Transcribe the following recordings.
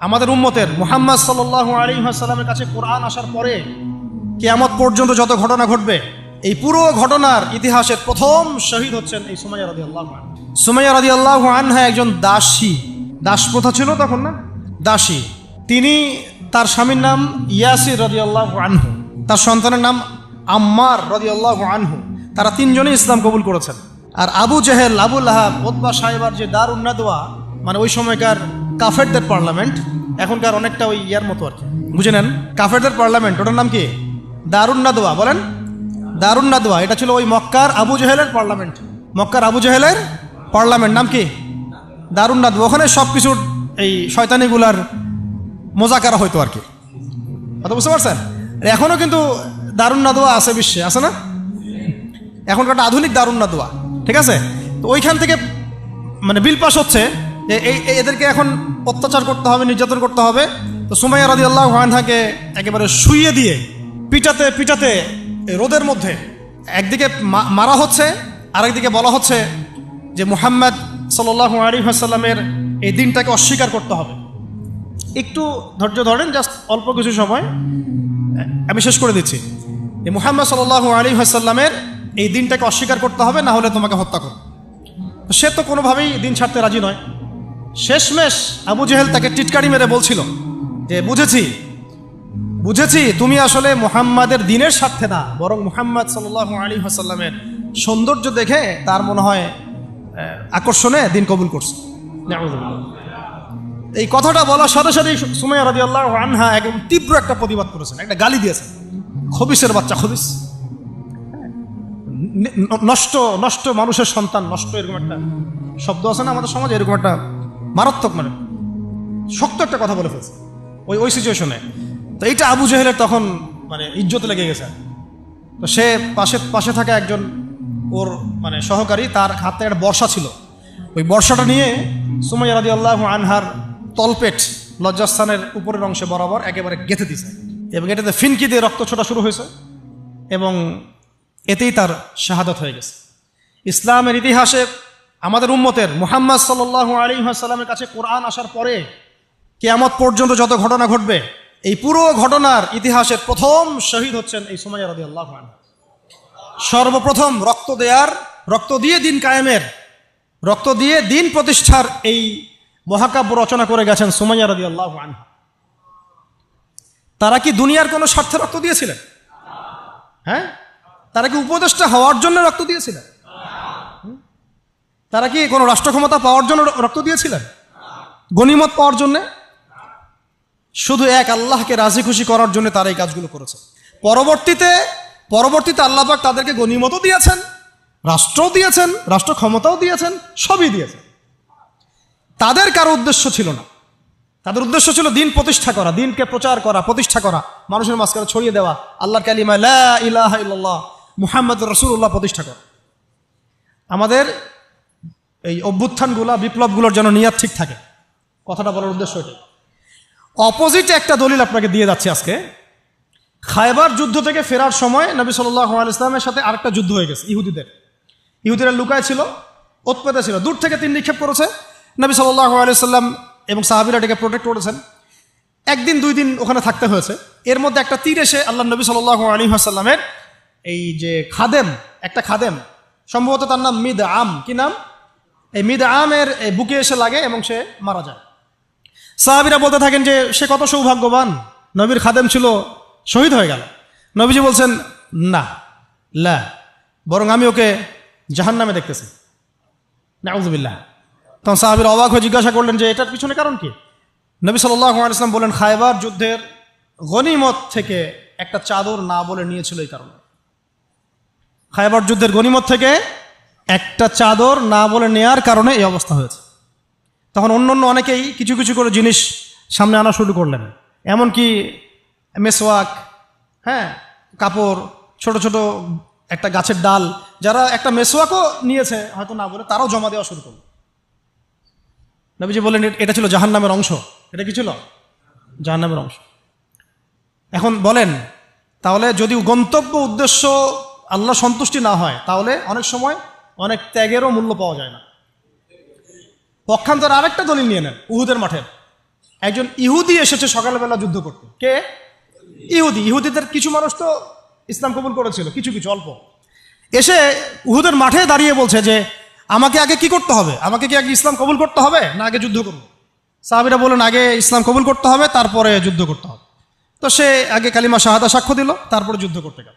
আমাদের উম্মতের মুহাম্মদ সাল্লাল্লাহু আলাইহি ওয়াসাল্লামের কাছে কোরআন আসার পরে কিয়ামত পর্যন্ত যত ঘটনা ঘটবে, এই পুরো ঘটনার ইতিহাসের প্রথম শহীদ হচ্ছেন এই সুমাইয়া রাদিয়াল্লাহু আনহা। সুমাইয়া রাদিয়াল্লাহু আনহা একজন দাসী, দাস প্রথা ছিল তখন না, দাসী। তিনি, তার স্বামীর নাম ইয়াসির রাদিয়াল্লাহু আনহু, তার সন্তানের নাম আম্মার রাদিয়াল্লাহু আনহু। তারা তিনজনই ইসলাম কবুল করেছেন। আর আবু জেহেল, আবু লাহাব, উতবা সাইবার যে দারুন নাদওয়া, মানে ওই সময়কার কাফেরদের পার্লামেন্ট, এখনকার অনেকটা ওই ইয়ার মতো আর কি, বুঝে নেন, কাফেরদের পার্লামেন্ট, ওটার নাম কি? দারুন নাদওয়া। বলেন দারুন নাদওয়া। এটা ছিল ওই মক্কার আবু জেহেলের পার্লামেন্ট। মক্কার আবু জেহেলের পার্লামেন্ট নাম কি? দারুন নাদওয়া। ওখানে সব কিছুর এই শয়তানিগুলার মোজাকারা হইতো আর কি, কথা বুঝতে পারছেন? এখনও কিন্তু দারুন নাদওয়া আছে বিশ্বে, আছে না? এখনকার একটা আধুনিক দারুন নাদওয়া, ঠিক আছে? তো ওইখান থেকে মানে বিল পাস হচ্ছে যে এদেরকে এখন অত্যাচার করতে হবে, নির্যাতন করতে হবে। তো সুমাইয়া রাদিয়াল্লাহু আনহাকে একেবারে শুইয়ে দিয়ে পিটাতে পিটাতে রোদের মধ্যে একদিকে মারা হচ্ছে, আরেকদিকে বলা হচ্ছে যে মুহাম্মদ সাল্লাল্লাহু আলাইহি ওয়াসাল্লামের এই দিনটাকে অস্বীকার করতে হবে। একটু ধৈর্য ধরেন, জাস্ট অল্প কিছু সময়, আমি শেষ করে দিচ্ছি। যে মুহাম্মদ সাল্লাল্লাহু আলাইহি ওয়াসাল্লামের এই দিনটাকে অস্বীকার করতে হবে, না হলে তোমাকে হত্যা করো। সে তো কোনোভাবেই দিন ছাড়তে রাজি নয়। শেষমেশ আবু জেহেল তাকে টিটকারি মেরে বলছিল যে বুঝেছি তুমি আসলে মুহাম্মাদের দিনের স্বার্থে না, বরং মুহাম্মদ সাল্লাল্লাহু আলাইহি ওয়াসাল্লামের সৌন্দর্য দেখে তার মনে হয় আকর্ষণে দিন কবুল করছে। এই কথাটা বলার সাথে সাথে সুমাইয়া রাদিয়াল্লাহু আনহা একদম তীব্র একটা প্রতিবাদ করেছেন, একটা গালি দিয়েছেন, খবিসের বাচ্চা, খবিস, নষ্ট নষ্ট মানুষের সন্তান, নষ্ট, এরকম একটা শব্দ আছে না আমাদের সমাজে, এরকম একটা মারাত্মক, মানে শক্ত একটা কথা বলে ফেলছে ওই সিচুয়েশনে। তো এইটা আবু জেহেলের তখন মানে ইজ্জত লেগে গেছে। তো সে পাশে থাকা একজন ওর মানে সহকারী, তার হাতে একটা বর্ষা ছিল, ওই বর্ষাটা নিয়ে সুমাইয়া রাদিয়াল্লাহু আনহার তলপেট, লজ্জাস্থানের উপরের অংশে বরাবর একেবারে গেঁথে দিছে, এবং এটাতে ফিনকি দিয়ে রক্ত ছোটা শুরু হয়েছে, এবং এতেই তার শাহাদাত হয়ে গেছে। ইসলামের ইতিহাসে আমাদের উম্মতের মুহাম্মদ সাল্লাল্লাহু আলাইহি ওয়াসাল্লামের কাছে কোরআন আসার পরে কিয়ামত পর্যন্ত যত ঘটনা ঘটবে, এই পুরো ঘটনার ইতিহাসের প্রথম শহীদ হচ্ছেন এই সুমাইয়া রাদিয়াল্লাহু আনহা। সর্বপ্রথম রক্ত দিয়ে দিন কায়েমের, রক্ত দিয়ে দিন প্রতিষ্ঠার এই মহাকাব্য রচনা করে গেছেন সুমাইয়া রাদিয়াল্লাহু আনহা। তারা কি দুনিয়ার কোনো স্বার্থে রক্ত দিয়েছিলেন? হ্যাঁ, তারা কি উপদেষ্টা হওয়ার জন্য রক্ত দিয়েছিলেন? তারা কি কোনো রাষ্ট্র ক্ষমতা পাওয়ার জন্য রক্ত দিয়েছিলেন? গনিমত পাওয়ার জন্য? শুধু এক আল্লাহকে রাজি খুশি করার জন্য তারা এই কাজগুলো করেছে। পরবর্তীতে আল্লাহ পাক তাদেরকে গনিমতও দিয়েছেন, রাষ্ট্রও দিয়েছেন, রাষ্ট্র ক্ষমতাও দিয়েছেন, সবই দিয়েছেন। তাদের কারো উদ্দেশ্য ছিল না, তাদের উদ্দেশ্য ছিল দিন প্রতিষ্ঠা করা, দিনকে প্রচার করা, প্রতিষ্ঠা করা, মানুষের মাঝখানে ছড়িয়ে দেওয়া আল্লাহর কালিমা লা ইলাহা ইল্লাল্লাহ মুহাম্মাদুর রাসূলুল্লাহ প্রতিষ্ঠা করা। আমাদের এই অভ্যুত্থানগুলা, বিপ্লবগুলোর যেন নিয়াত ঠিক থাকে, কথাটা বলার উদ্দেশ্য এটাই। অপোজিটে একটা দলিল আপনাকে দিয়ে যাচ্ছে আজকে। খায়বার যুদ্ধ থেকে ফেরার সময় নবী সাল্লাল্লাহু আলাইহি ওয়াসাল্লামের সাথে আরেকটা যুদ্ধ হয়ে গেছে। ইহুদিরা লুকায় ছিল, উৎপেতে ছিল, দূর থেকে তীর নিক্ষেপ করেছে। নবী সাল্লাল্লাহু আলাইহি ওয়াসাল্লাম এবং সাহাবীরা এটাকে প্রোটেক্ট করেছেন। একদিন দুই দিন ওখানে থাকতে হয়েছে। এর মধ্যে একটা তীর এসে আল্লাহ নবী সাল্লাল্লাহু আলাইহি ওয়াসাল্লামের এই যে একটা খাদেম, সম্ভবত তার নাম মিদআম, কি নাম? এই মিদআমের বুকে এসে লাগে এবং সে মারা যায়। সাহাবীরা বলতে থাকেন যে সে কত সৌভাগ্যবান, নবীর খাদেম ছিল, শহীদ হয়ে গেল। নবীজি বলছেন না, বরং আমি ওকে জাহান্নামে দেখতেছি, নাউযুবিল্লাহ। তখন সাহাবীরা অবাক হয়ে জিজ্ঞাসা করলেন যে এটার পিছনে কারণ কি? নবী সাল্লাল্লাহু আলাইহি ওয়াসাল্লাম বলেন, খায়বার যুদ্ধের গনিমত থেকে একটা চাদর না বলে নিয়েছিল এই কারণে। খায়বার যুদ্ধের গনিমত থেকে একটা চাদর না বলে নেয়ার কারণে এই অবস্থা হয়েছে। তখন অন্য অনেকেই কিছু কিছু করে জিনিস সামনে আনা শুরু করলেন, এমনকি মেসওয়াক, হ্যাঁ, কাপড়, ছোট ছোট একটা গাছের ডাল, যারা একটা মেসওয়াকও নিয়েছে হয়তো না বলে, তারাও জমা দেওয়া শুরু করল। নবীজি বললেন এটা ছিল জাহান্নামের অংশ। এটা কি ছিল? জাহান্নামের অংশ। এখন বলেন, তাহলে যদি গন্তব্য উদ্দেশ্য আল্লাহ সন্তুষ্টি না হয়, তাহলে অনেক সময় অনেক ত্যাগেরও মূল্য পাওয়া যায় না। পক্ষান্তরে আরেকটা দলিল নিয়ে নেন, উহুদের মাঠের। একজন ইহুদি এসেছে সকালবেলা যুদ্ধ করতে। কে? ইহুদিদের কিছু মানুষ তো ইসলাম কবুল করেছিল, কিছু কিছু অল্প। এসে উহুদের মাঠে দাঁড়িয়ে বলছে যে আমাকে আগে কি করতে হবে, আমাকে কি আগে ইসলাম কবুল করতে হবে না আগে যুদ্ধ করবো? সাহাবীরা বললেন আগে ইসলাম কবুল করতে হবে, তারপরে যুদ্ধ করতে হবে। তো সে আগে কালিমা শাহাদা সাক্ষ্য দিল, তারপরে যুদ্ধ করতে গেল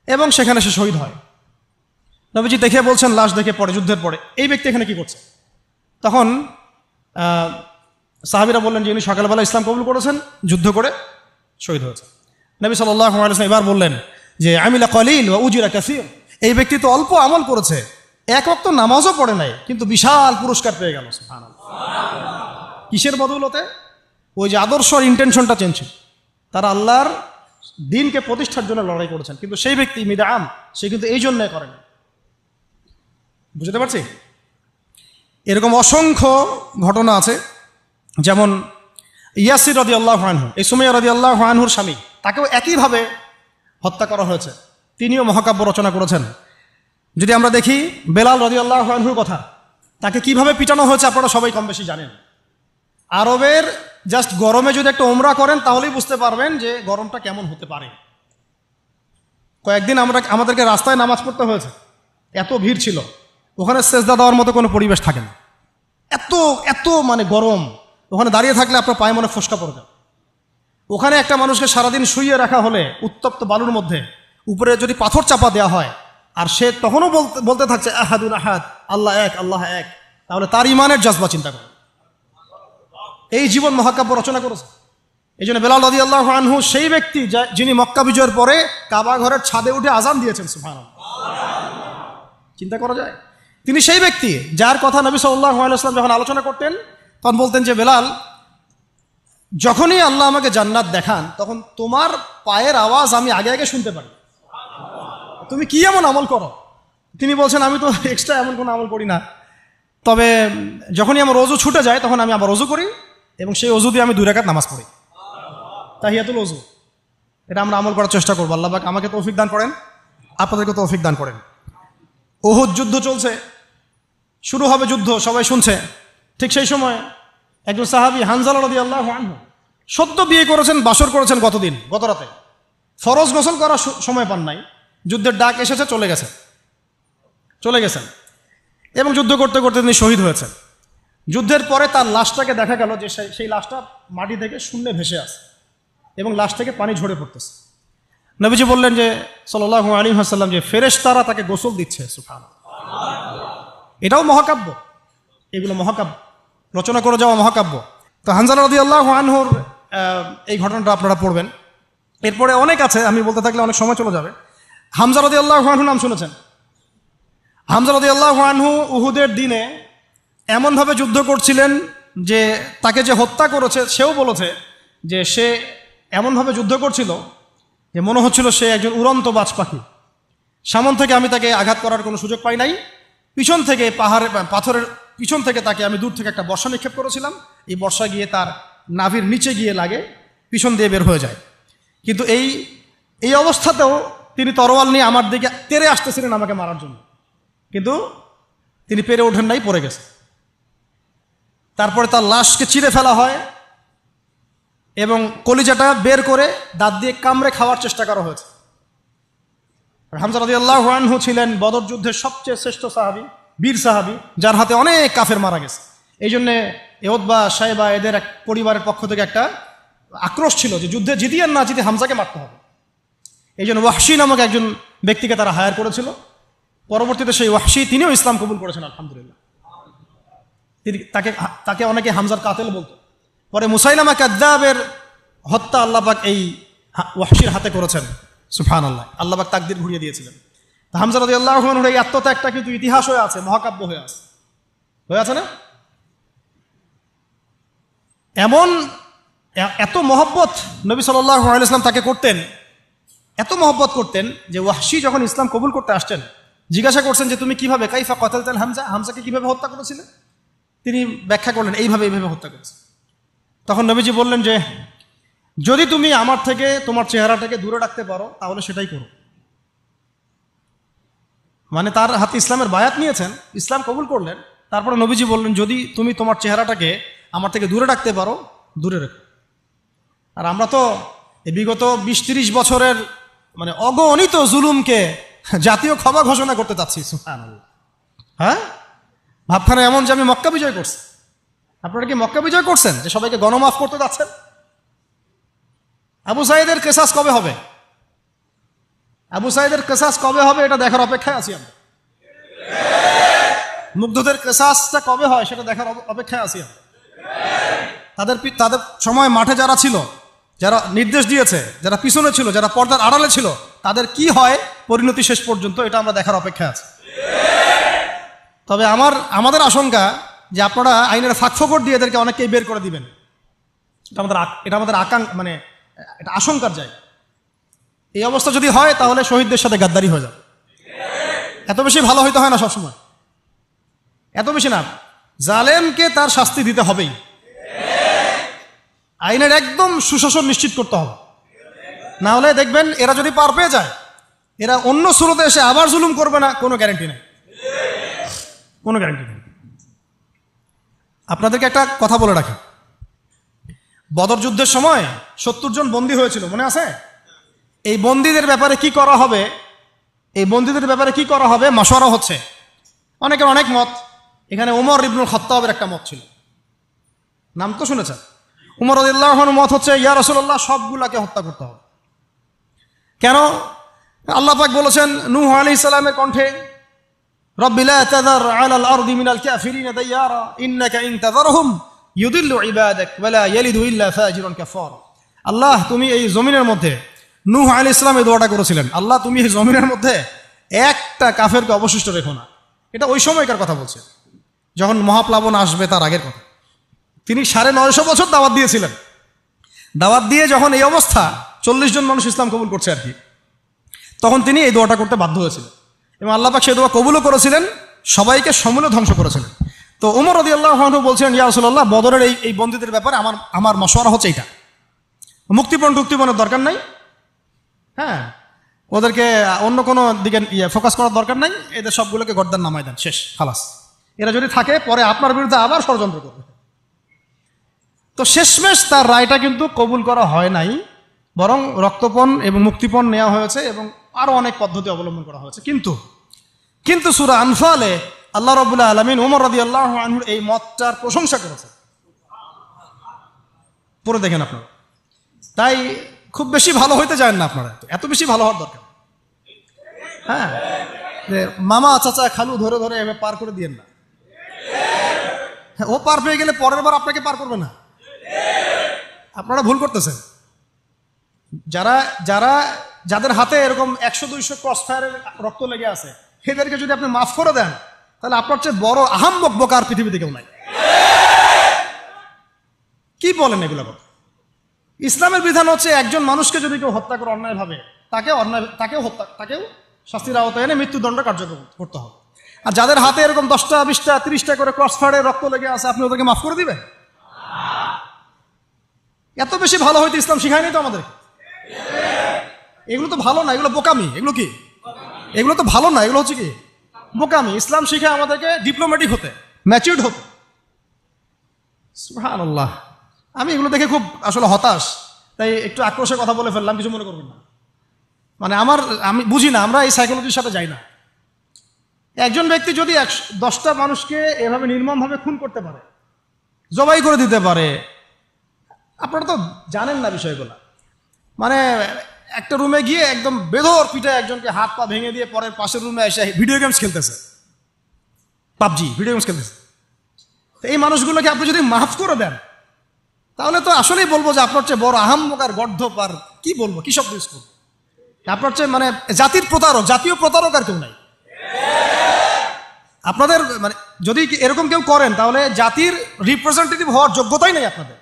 এবং সেখানে সে শহীদ হয়। নবীজি দেখে বলছেন, লাশ দেখে পড়ে, যুদ্ধের পরে, এই ব্যক্তি এখানে কি করছে? তখন সাহাবীরা বললেন যে উনি সকালবেলা ইসলাম কবুল করেছেন, যুদ্ধ করে শহীদ হয়েছে। নবী সাল্লাল্লাহু আলাইহি ওয়াসাল্লাম এবার বললেন যে আমিলা কলিল ওয়া উজরা কাসীর, এই ব্যক্তি তো অল্প আমল করেছে, এক ওয়াক্ত নামাজও পড়ে নাই, কিন্তু বিশাল পুরস্কার পেয়ে গেল। সুবহানাল্লাহ। কিসের বদৌলতে? ওই যে আদর্শ আর ইন্টেনশনটা চেঞ্জ ছিল, তারা আল্লাহর দিনকে প্রতিষ্ঠার জন্য লড়াই করেছেন, কিন্তু সেই ব্যক্তি মিদআম, সে কিন্তু এই জন্য করেন। বুঝতে পারছি? এরকম অসংখ্য ঘটনা আছে। যেমন ইয়াসির রাদিয়াল্লাহু আনহু, এই সুমাইয়া রাদিয়াল্লাহু আনহুর স্বামী, তাকেও একইভাবে হত্যা করা হয়েছে। তিনিও মহাকাব্য রচনা করেছেন। যদি আমরা দেখি বেলাল রাদিয়াল্লাহু আনহুর কথা, তাকে কিভাবে পিটানো হয়েছে আপনারা সবাই কম বেশি জানেন। আরবের জাস্ট গরমে যদি একটা ওমরা করেন তাহলেই বুঝতে পারবেন যে গরমটা কেমন হতে পারে। কয়েকদিন আমাদেরকে রাস্তায় নামাজ পড়তে হয়েছে, এত ভিড় ছিল, ওখানে সেজদা দেওয়ার মতো কোনো পরিবেশ থাকে না, এত এত মানে গরম। ওখানে দাঁড়িয়ে থাকলে আপনার পায়ে মনে ফোসকা পড়ে যাবে। ওখানে একটা মানুষকে সারাদিন শুইয়ে রাখা হলে উত্তপ্ত বালুর মধ্যে, উপরে যদি পাথর চাপা দেওয়া হয়, আর সে তখনও বলতে থাকছে আহাদুন আহাদ, আল্লাহ এক, আল্লাহ এক, তাহলে তার ইমানের জজবা চিন্তা করে। এই জীবন মহাকাব্য রচনা করেছে। এই জন্য বেলাল রাদিয়াল্লাহু আনহু সেই ব্যক্তি যিনি মক্কা বিজয়ের পরে কাবা ঘরের ছাদে উঠে আজান দিয়েছেন। সুবহানাল্লাহ। চিন্তা করা যায়? তিনি সেই ব্যক্তি যার কথা নবী সাল্লাল্লাহু আলাইহি ওয়াসাল্লাম যখন আলোচনা করতেন তখন বলতেন যে বেলাল, যখনই আল্লাহ আমাকে জান্নাত দেখান তখন তোমার পায়ের আওয়াজ আমি আগে আগে শুনতে পারি। তুমি কি এমন আমল করো? তিনি বলছেন আমি তো এক্সট্রা এমন কোনো আমল করি না, তবে যখনই আমার ওযু ছুটে যায় তখন আমি আবার ওযু করি এবং সেই ওযু দিয়ে আমি 2 রাকাত নামাজ পড়ি, তাহিয়াতুল ওযু। এটা আমরা আমল করার চেষ্টা করবো। আল্লাহ পাক আমাকে তৌফিক দান করেন, আপনাদেরকে তৌফিক দান করেন। উহুদ যুদ্ধ চলছে, শুরু হবে যুদ্ধ, সবাই শুনছে। ঠিক সেই সময় একজন সাহাবী হানজালা রাদিয়াল্লাহু আনহু সদ্য বিয়ে করেছেন, বাসর করেছেন গত রাতে, ফরজ গোসল করার সময় পান নাই, যুদ্ধের ডাক এসেছে, চলে গেছেন এবং যুদ্ধ করতে করতে তিনি শহীদ হয়েছেন। যুদ্ধের পরে তার লাশটাকে দেখা গেল যে সেই লাশটা মাটি থেকে শূন্যে ভেসে আছে এবং লাশ থেকে পানি ঝরে পড়তেছে। নবীজি বললেন যে সাল্লাল্লাহু আলাইহি ওয়াসাল্লাম যে ফেরেশতারা তাকে গোসল দিচ্ছে। সুবহানাল্লাহ। এটাও মহাকাব্য, এগুলো মহাকাব্য, রচনা করে যাওয়া মহাকাব্য। তো হানজালা রাদিয়াল্লাহু আনহুর এই ঘটনাটা আপনারা পড়বেন। এরপরে অনেক আছে, আমি বলতে থাকলে অনেক সময় চলে যাবে। হামজা রাদিয়াল্লাহু আনহু নাম শুনেছেন? হামজা রাদিয়াল্লাহু আনহু উহুদের দিনে এমনভাবে যুদ্ধ করছিলেন যে তাকে যে হত্যা করেছে সেও বলেছে যে সে এমনভাবে যুদ্ধ করছিল যে মনে হচ্ছিল সে একজন উড়ন্ত বাজ পাখি। সামন থেকে আমি তাকে আঘাত করার কোনো সুযোগ পাই নাই, পিছন থেকে পাথরের পিছন থেকে তাকে আমি দূর থেকে একটা বর্ষা নিক্ষেপ করেছিলাম, এই বর্ষা গিয়ে তার নাভির নিচে গিয়ে লাগে, পিছন দিয়ে বের হয়ে যায়। কিন্তু এই অবস্থাতেও তিনি তরোয়াল নিয়ে আমার দিকে তেড়ে আসতেছিলেন আমাকে মারার জন্য, কিন্তু তিনি পেরে ওঠেন নাই, পড়ে গেছে। তারপরে তার লাশকে চিরে ফেলা হয় এবং কলিজাটা বের করে দাঁত দিয়ে কামড়ে খাওয়ার চেষ্টা করা হয়েছে। হামজা রাদিয়াল্লাহু আনহু ছিলেন বদর যুদ্ধের সবচেয়ে শ্রেষ্ঠ সাহাবী, বীর সাহাবী, যার হাতে অনেক কাফের মারা গেছে। এই জন্যে উতবা, শাইবা এদের এক পরিবারের পক্ষ থেকে একটা আক্রোশ ছিল যে যুদ্ধে জিতি আর না জিতে হামজাকে মারতে হবে। এই জন্য ওয়াহশী নামক একজন ব্যক্তিকে তারা হায়ার করেছিল। পরবর্তীতে সেই ওয়াহশী তিনিও ইসলাম কবুল করেছেন, আলহামদুলিল্লাহ। তাকে অনেকে হামজার কাতেল বলতো। পরে মুসাইলামা কাযযাবের হত্যা আল্লাহ পাক এই ওয়াহশীর হাতে করেছেন। সুবহানাল্লাহ, আল্লাহ পাক তাকদীর ঘুরিয়ে দিয়েছিলেন। হামজা রাদিয়াল্লাহু আনহুর এই আত্মত্যাগটা কিন্তু ইতিহাস হয়ে আছে, মহাকাব্য হয়ে আছে না? এমন এত মহব্বত নবী সাল্লাল্লাহু আলাইহি ওয়াসাল্লাম তাকে করতেন, এত মহব্বত করতেন যে ওয়াহশী যখন ইসলাম কবুল করতে আসছেন জিজ্ঞাসা করছেন যে তুমি কিভাবে, কাইফা কতালতাল হামজা, হামজাকে কিভাবে হত্যা করেছিলেন? তিনি ব্যাখ্যা করলেন এইভাবে হত্যা করেছে। তখন নবীজি বললেন যে যদি তুমি আমার থেকে তোমার চেহারাটাকে দূরে রাখতে পারো তাহলে সেটাই করো। মানে তার হাতে ইসলামের বায়াত নিয়েছেন, ইসলাম কবুল করলেন, তারপরে নবীজি বললেন যদি তুমি তোমার চেহারাটাকে আমার থেকে দূরে রাখতে পারো দূরে রেখো। আর আমরা তো এই বিগত 20-30 বছরের মানে অগণিত জুলুমকে জাতীয় ক্ষমা ঘোষণা করতে চাচ্ছি। সুবহানাল্লাহ। হ্যাঁ, ভাবখানা এমন যে আমি মক্কা বিজয় করছি। আপনারা কি মক্কা বিজয় করছেন যে সবাইকে গণমাফ করতে যাচ্ছেন? আবু সাইদের কেসাস কবে হবে? আবু সাইদের কেসাস কবে হবে এটা দেখার অপেক্ষায় আছি আমরা। মুগ্ধদের কেসাসটা কবে হয় সেটা দেখার অপেক্ষায় আছি আমরা। তাদের সময় মাঠে যারা ছিল, যারা নির্দেশ দিয়েছে, যারা পিছনে ছিল, যারা পর্দার আড়ালে ছিল, তাদের কি হয় পরিণতি শেষ পর্যন্ত এটা আমরা দেখার অপেক্ষায় আছি। তবে আমাদের আশঙ্কা যে আপনারা আইনের ফাঁকফোকর দিয়ে এদেরকে অনেককেই বের করে দিবেন। এটা আমাদের মানে এটা আশঙ্কার জায়গা। এই অবস্থা যদি হয় তাহলে শহীদদের সাথে গাদ্দারি হয়ে যাবে। এত বেশি ভালো হইতে হয় না সবসময়, এত বেশি না। জালেমকে তার শাস্তি দিতে হবেই। আইনের একদম সুশাসন নিশ্চিত করতে হবে, না হলে দেখবেন এরা যদি পার পেয়ে যায়, এরা অন্য সুরতে এসে আবার জুলুম করবে না, কোনো গ্যারান্টি নেই, কোনো গ্যারান্টি নেই। আপনাদেরকে একটা কথা বলে রাখি, বদর যুদ্ধের সময় 70 জন বন্দী হয়েছিল, মনে আছে? এই বন্দীদের ব্যাপারে কি করা হবে, এই বন্দীদের ব্যাপারে কি করা হবে মাশওয়ারা হচ্ছে। অনেকের অনেক মত। এখানে ওমর ইবনুল খাত্তাবের একটা মত ছিল, নাম তো শুনেছেন। ওমর রাদিয়াল্লাহু আনহুর মত হচ্ছে, ইয়া রাসূলুল্লাহ, সবগুলাকে হত্যা করতে হবে। কেন? আল্লাহ পাক বলেছেন নূহ আলাইহিস সালামের কণ্ঠে, রব্বি লা তাযার আলাল আরদি মিনাল কাফিরিনা দাইয়ারা ইন্নাকা ইন তাযারহুম ইউদিল্লু ইবাদাক ওয়া লা ইয়ালিদু ইল্লা ফাজিরুন কাফার। আল্লাহ, তুমি এই জমিনের মধ্যে, নূহ আলাইহিস সালাম এই দোয়াটা করেছিলেন, আল্লাহ তুমি এই জমিনের মধ্যে একটা কাফেরকে অবশিষ্ট রেখো না। এটা ওই সময়কার কথা বলছে, যখন মহাপ্লাবন আসবে তার আগের কথা। তিনি 950 বছর দাওয়াত দিয়েছিলেন। দাওয়াত দিয়ে যখন এই অবস্থা, 40 জন মানুষ ইসলাম কবুল করছে আর কি, তখন তিনি এই দোয়াটা করতে বাধ্য হয়েছিলেন এবং আল্লাহ পাক সেই দোয়া কবুলও করেছিলেন, সবাইকে সমূলে ধ্বংস করেছিলেন। তো ওমর রাদিয়াল্লাহু আনহু বলছেন, ইয়া রাসূলুল্লাহ, বদরের এই বন্দীদের ব্যাপারে আমার মাশওয়ারা হচ্ছে এইটা, মুক্তিপণের দরকার নাই। হ্যাঁ, ওদেরকে অন্য কোনো দিকে ফোকাস করার দরকার নাই, এদের সবগুলোকে গর্দান নামায় দেন, শেষ, খালাস। এরা যদি থাকে পরে আপনার বিরুদ্ধে আবার ষড়যন্ত্র করবে। তো শেষমেশ তার রায়টা কিন্তু কবুল করা হয় নাই, বরং রক্তপণ এবং মুক্তিপণ নেওয়া হয়েছে এবং আরো অনেক পদ্ধতি অবলম্বন করা হয়েছে। কিন্তু সূরা আনফালে আল্লাহ রাব্বুল আলামিন ওমর রাদিয়াল্লাহু আনহুর এই মতটার প্রশংসা করেছে, পড়ে দেখেন আপনারা। তাই খুব বেশি ভালো হইতে চান না আপনারা, এত বেশি ভালো হওয়ার দরকার। হ্যাঁ, মামা চাচা খালু ধরে ধরে এভাবে পার করে দিয়েন না। ও পার পেয়ে গেলে পরের বার আপনাকে পার করবে না। আপনারা ভুল করতেছেন। যাদের হাতে এরকম 100-200 ক্রস ফায়ারের রক্ত লেগে আছে, এদেরকে যদি আপনি মাফ করে দেন, তাহলে আপনার চেয়ে বড় আহাম্মক বোকা আর পৃথিবীতে কেউ নাই। কি বলেন এগুলো কথা? ইসলামের বিধান হচ্ছে একজন মানুষকে যদি কেউ হত্যা করে অন্যায়ভাবে, তাকেও শাস্তির আওতায় এনে মৃত্যুদণ্ড কার্যকর করতে হবে। আর যাদের হাতে এরকম 10টা 20টা 30টা করে ক্রস ফায়ারের রক্ত লেগে আছে, আপনি ওদেরকে মাফ করে দিবেন? এত বেশি ভালো হইতে ইসলাম শিখায়নি তো আমাদের। এগুলো তো ভালো না, এগুলো বোকামি। এগুলো কি? এগুলো তো ভালো না, এগুলো হচ্ছে কি বোকামি। ইসলাম শিখায় আমাদেরকে ডিপ্লোম্যাটিক হতে, ম্যাচিউরড হতে। সুবহানাল্লাহ। আমি এগুলো দেখে খুব আসলে হতাশ, তাই একটু আক্রোশের কথা বলে ফেললাম, কিছু মনে করবেন না। মানে আমি বুঝি না, আমরা এই সাইকোলজির সাথে যাই না। একজন ব্যক্তি যদি 10টা মানুষকে এভাবে নির্মমভাবে খুন করতে পারে, জবাই করে দিতে পারে, আপনারা তো জানেন না বিষয়গুলো। মানে একটা রুমে গিয়ে একদম বেধর পিঠে একজনকে হাত পা ভেঙে দিয়ে পরের পাশের রুমে এসে ভিডিও গেমস খেলতেছে, পাবজি ভিডিও গেমস খেলতেছে। তো এই মানুষগুলোকে আপনি যদি মাফ করে দেন, তাহলে তো আসলেই বলবো যে আপনার চেয়ে বড় আহাম্মক আর গর্ধপ আর কি বলবো, কি শব্দ ইউজ করবো, আপনার চেয়ে মানে জাতীয় প্রতারক আর কেউ নাই। আপনাদের মানে যদি এরকম কেউ করেন, তাহলে জাতির রিপ্রেজেন্টেটিভ হওয়ার যোগ্যতাই নেই আপনাদের।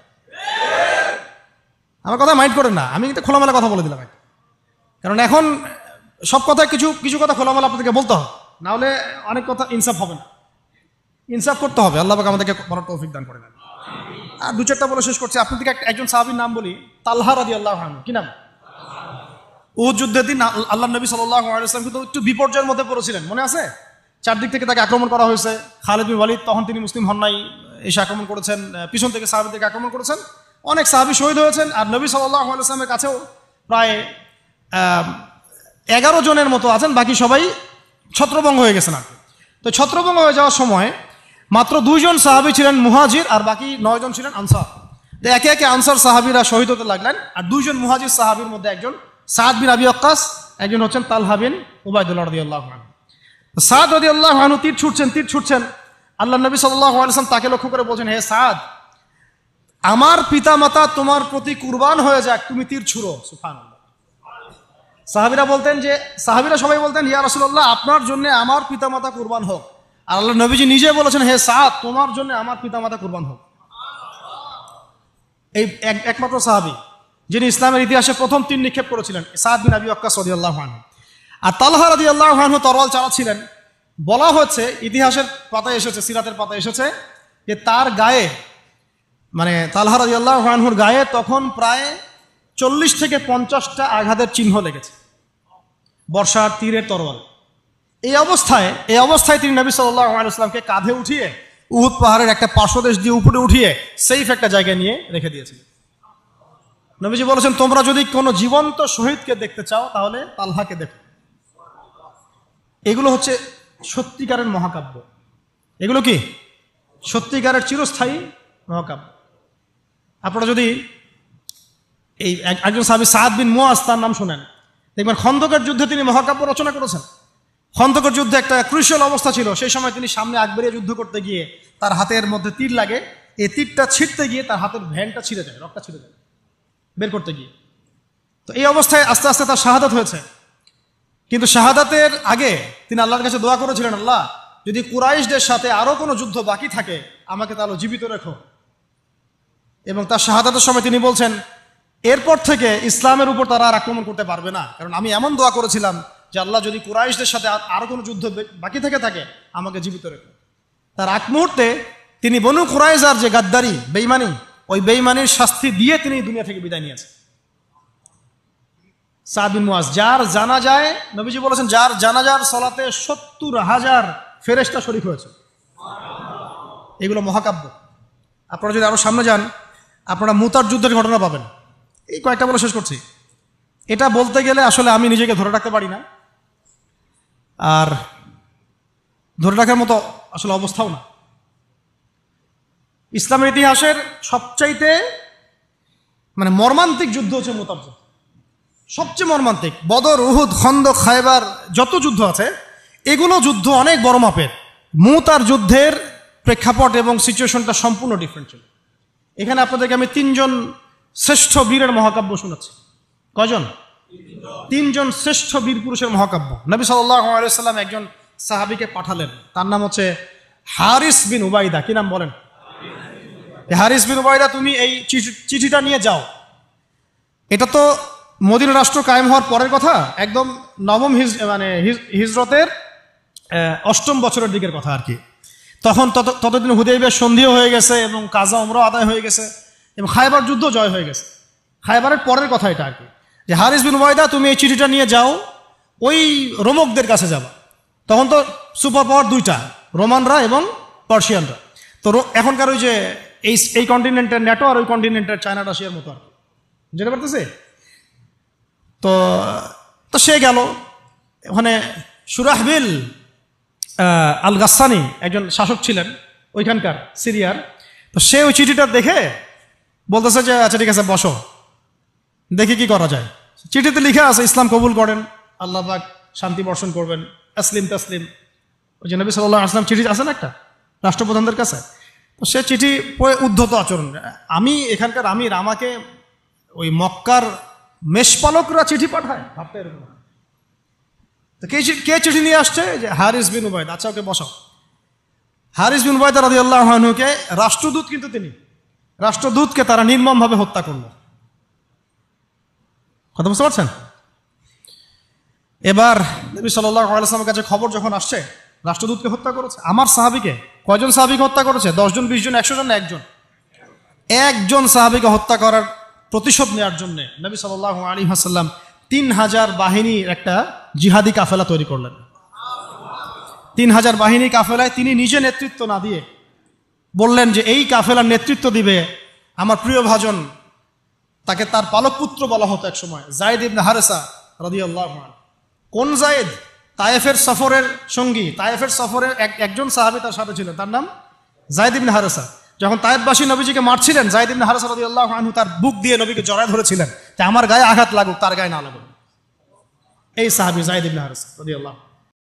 আমার কথা মাইন্ড করেন না, আমি কিন্তু খোলামেলা কথা বলে দিলাম। কারণ এখন সব কথা কিছু কথা খোলামেলা আপনাদেরকে বলতে হবে, না হলে অনেক কথা ইনসাফ হবে না। ইনসাফ করতে হবে। আল্লাহ পাক আমাদেরকে বড় তৌফিক দান করেন। আর 2-4টা বলে শেষ করছি। আপনাদেরকে একজন সাহাবীর নাম বলি, তালহা রাদিয়াল্লাহু আনহু। কি নাম? উহুদ যুদ্ধের দিন আল্লাহ নবী সাল্লাল্লাহু আলাইহি ওয়াসাল্লাম কিন্তু একটু বিপর্যয়ের মধ্যে পড়েছিলেন, মনে আছে? চারদিক থেকে তাকে আক্রমণ করা হয়েছে। খালিদ বিন ওয়ালিদ তখন তিনি মুসলিম হন নাই, এসে আক্রমণ করেছেন, পিছন থেকে সাহাবীদেরকে আক্রমণ করেছেন। অনেক সাহাবী শহীদ হয়েছেন। আর নবী সাল্লাল্লাহু আলাইহি ওয়াসাল্লামের কাছেও প্রায় 11 জনের মতো আছেন, বাকি সবাই ছত্রভঙ্গ হয়ে গেছেন আর কি। তো ছত্রভঙ্গ হয়ে যাওয়ার সময় মাত্র 2 জন সাহাবী ছিলেন মুহাজির, আর বাকি 9 জন ছিলেন আনসার। তো একে একে আনসার সাহাবীরা শহীদ হতে লাগলেন। আর 2 জন মুহাজির সাহাবীর মধ্যে একজন সাদ বিন আবি ওয়াক্কাস, একজন হচ্ছেন তালহা বিন উবাইদুল্লাহ রাদিয়াল্লাহু আনহু। সাদ রাদিয়াল্লাহু আনহু তীর ছুটছেন। আল্লাহ নবী সাল্লাল্লাহু আলাইহি ওয়াসাল্লাম তাকে লক্ষ্য করে বলছেন, হে সাদ, আমার পিতামাতা তোমার প্রতি কুরবান হয়ে যাক, তুমি তীর ছুঁড়ো। সুবহানাল্লাহ। সাহাবীরা সবাই বলতেন, ইয়া রাসূলুল্লাহ, আপনার জন্য আমার পিতামাতা কুরবান হোক। আর আল্লাহ নবীজি নিজে বলেছেন, হে সাদ, তোমার জন্য আমার পিতামাতা কুরবান হোক। এই একমাত্র সাহাবী যিনি ইসলামের ইতিহাসে প্রথম তীর নিক্ষেপ করেছিলেন, সাদ বিন আবি ওয়াক্কাস রাদিয়াল্লাহু আনহু। আর তালহা রাদিয়াল্লাহু আনহু তরোয়াল চালাচ্ছিলেন। বলা হচ্ছে, ইতিহাসের পাতায় এসেছে, সিরাতের পাতায় এসেছে যে তার গায়ে, মানে তালহা রাদিয়াল্লাহু আনহুর গায়ে তখন প্রায় 40 থেকে 50টা আঘাতের চিহ্ন লেগেছে বর্ষার তীরের তরোয়াল। এই অবস্থায় তিনি নবী সাল্লাল্লাহু আলাইহি ওয়াসাল্লামকে কাঁধে উঠিয়ে উহুদ পাহাড়ের একটা পার্শ্বদেশ দিয়ে উপরে উঠিয়ে সেফ একটা জায়গায় নিয়ে রেখে দিয়েছিলেন। নবীজি বলেছেন, তোমরা যদি কোনো জীবন্ত শহীদকে দেখতে চাও তাহলে তালহাকে দেখো। এগুলো হচ্ছে সত্যিকারের মহাকাব্য। এগুলো কি সত্যিকারের চিরস্থায়ী মহাকাব্য। আপনারা যদি এই একজন সাহাবী সাদ বিন মুআজ, তার নাম শোনেন, দেখবেন খন্দকের যুদ্ধে তিনি মহাকাব্য রচনা করেছেন। খন্দকের যুদ্ধে একটা ক্রুশিয়াল অবস্থা ছিল, সেই সময় তিনি সামনে আগ বাড়িয়ে যুদ্ধ করতে গিয়ে তার হাতের মধ্যে তীর লাগে। এই তীরটা ছিঁড়তে গিয়ে তার হাতের ভ্যানটা ছিঁড়ে যায়, রক্তটা ছিঁড়ে যায় বের করতে গিয়ে। তো এই অবস্থায় আস্তে আস্তে তার শাহাদাত হয়েছে। কিন্তু শাহাদাতের আগে তিনি আল্লাহর কাছে দোয়া করেছিলেন, আল্লাহ, যদি কুরাইশদের সাথে আরো কোনো যুদ্ধ বাকি থাকে আমাকে তাহলে জীবিত রেখো। এবং তার শাহাদাতের সময় তিনি বলছেন, এরপর থেকে ইসলামের উপর তারা আর আক্রমণ করতে পারবে না, কারণ আমি এমন দোয়া করেছিলাম যে আল্লাহ, যদি কুরাইশদের সাথে আরো কোনো যুদ্ধ বাকি থেকে থাকে আমাকে জীবিত রেখো। তার আগ মুহূর্তে তিনি বনু কুরাইজার যে গাদ্দারি, বেঈমানি, ওই বেঈমানির শাস্তি দিয়ে তিনি দুনিয়া থেকে বিদায় নিয়েছেন। সাদ বিন মুআজ, যার জানাজায় নবীজি বলেছেন, যার জানাজার সালাতে 70,000 ফেরেশতা শরীক হয়েছে। এগুলো মহাকাব্য। আপনারা যদি আরো সামনে যান, আপনারা মুতার যুদ্ধের ঘটনা পাবেন। এই কয়েকটা বলে শেষ করছি। এটা বলতে গেলে আসলে আমি নিজেকে ধরে রাখতে পারি না, আর ধরে রাখার মতো আসলে অবস্থাও না। ইসলামের ইতিহাসের সবচাইতে মর্মান্তিক যুদ্ধ হচ্ছে মুতার যুদ্ধ। সবচেয়ে মর্মান্তিক। বদর, উহুদ, খন্দক, খায়বার যত যুদ্ধ আছে এগুলো যুদ্ধ অনেক বড় মাপের। মুতার যুদ্ধের প্রেক্ষাপট এবং সিচুয়েশনটা সম্পূর্ণ ডিফারেন্ট ছিল। এখানে আপনাদেরকে আমি 3 জন শ্রেষ্ঠ বীরের মহাকাব্য শোনাচ্ছি। কয়জন? 3 জন শ্রেষ্ঠ বীর পুরুষের মহাকাব্য। নবী সাল্লাল্লাহু আলাইহি ওয়াসাল্লাম একজন সাহাবীকে পাঠালেন, তার নাম হচ্ছে হারিস বিন উবাইদা। কি নাম বলেন? হারিস বিন উবাইদা, তুমি এই চিঠিটা নিয়ে যাও। এটা তো মদিনা রাষ্ট্র কায়েম হওয়ার পরের কথা, একদম নবম হিজরতের 8ম বছরের দিকের কথা আর কি। তখন ততদিন হুদাইবিয়ার সন্ধিও হয়ে গেছে এবং কাজা উমরা আদায় হয়ে গেছে এবং খায়বার যুদ্ধ জয় হয়ে গেছে। খায়বারের পরের কথা এটা আর কি, যে হারিস বিন উবাইদা, তুমি এই চিঠিটা নিয়ে যাও, ওই রোমকদের কাছে যাবা। তখন তো সুপার পাওয়ার 2টা, রোমানরা এবং পার্সিয়ানরা। তো এখনকার ওই যে এই কন্টিনেন্টের ন্যাটো আর ওই কন্টিনেন্টের চায়না রাশিয়ার মতো আর কি, যেতে পারতেছে। তো সে গেল ওখানে। সুরাহবিল আল গাসানি একজন শাসক ছিলেন ওইখানকার সিরিয়ার। তো সে ওই চিঠিটা দেখে বলতেছে যে আচ্ছা ঠিক আছে, বসো, দেখি কি করা যায়। চিঠিতে লিখে আছে, ইসলাম কবুল করেন, আল্লাহ পাক শান্তি বর্ষণ করবেন, আসলিম তাসলিম। ওই যে নবী সাল্লাল্লাহু আলাইহি ওয়াসাল্লাম চিঠি আছে না একটা রাষ্ট্রপ্রধানদের কাছে, তো সে চিঠি পড়ে উদ্ধত আচরণ। আমি এখানকার আমির, আমাকে ওই মক্কার মেষপালকরা চিঠি পাঠায়, ভাবতে এরকম। তো কে চিঠি নিয়ে আসছে? যে হারিস বিন উবাইদা। আচ্ছা, ওকে বসাও। হারিস বিন উবাইদা রাদিয়াল্লাহু আনহুকে, রাষ্ট্রদূত কিন্তু তিনি, রাষ্ট্রদূতকে তারা নির্মমভাবে হত্যা করল। কথা বুঝতে পারছেন? এবার নবী সাল্লাল্লাহু আলাইহি ওয়াসাল্লামের কাছে খবর যখন আসছে রাষ্ট্রদূতকে হত্যা করেছে। আমার সাহাবীকে, কয়জন সাহাবীকে হত্যা করেছে? 10 জন, 20 জন, 100 জন না একজন সাহাবীকে হত্যা করার প্রতিশোধ নেওয়ার জন্য নবী সাল্লাল্লাহু আলাইহি ওয়াসাল্লাম 3000 বাহিনীর একটা জিহাদি কাফেলা তৈরি করলেন। 3000 বাহিনী কাফেলায় তিনি নিজে নেতৃত্ব না দিয়ে বললেন যে এই কাফেলার নেতৃত্ব দিবে আমার প্রিয় ভাজন, তাকে তার পালক পুত্র বলা হতো এক সময়, যায়েদ ইবনে হারেসা রাদিয়াল্লাহু আনহু। কোন যায়েদ? তায়েফের সফরের সঙ্গী, তায়েফের সফরের একজন সাহাবী তার সাথে ছিলেন, তার নাম যায়েদ ইবনে হারেসা। যখন তায়েফবাসী নবীজিকে মারছিলেন, যায়েদ ইবনে হারেসা রাদিয়াল্লাহু আনহু তার বুক দিয়ে নবীকে জড়ায় ধরেছিলেন যে আমার গায়ে আঘাত লাগুক, তার গায়ে না লাগুক। এই সাহাবী যায়েদ ইবনে হারেসা রাদিয়াল্লাহু আনহু।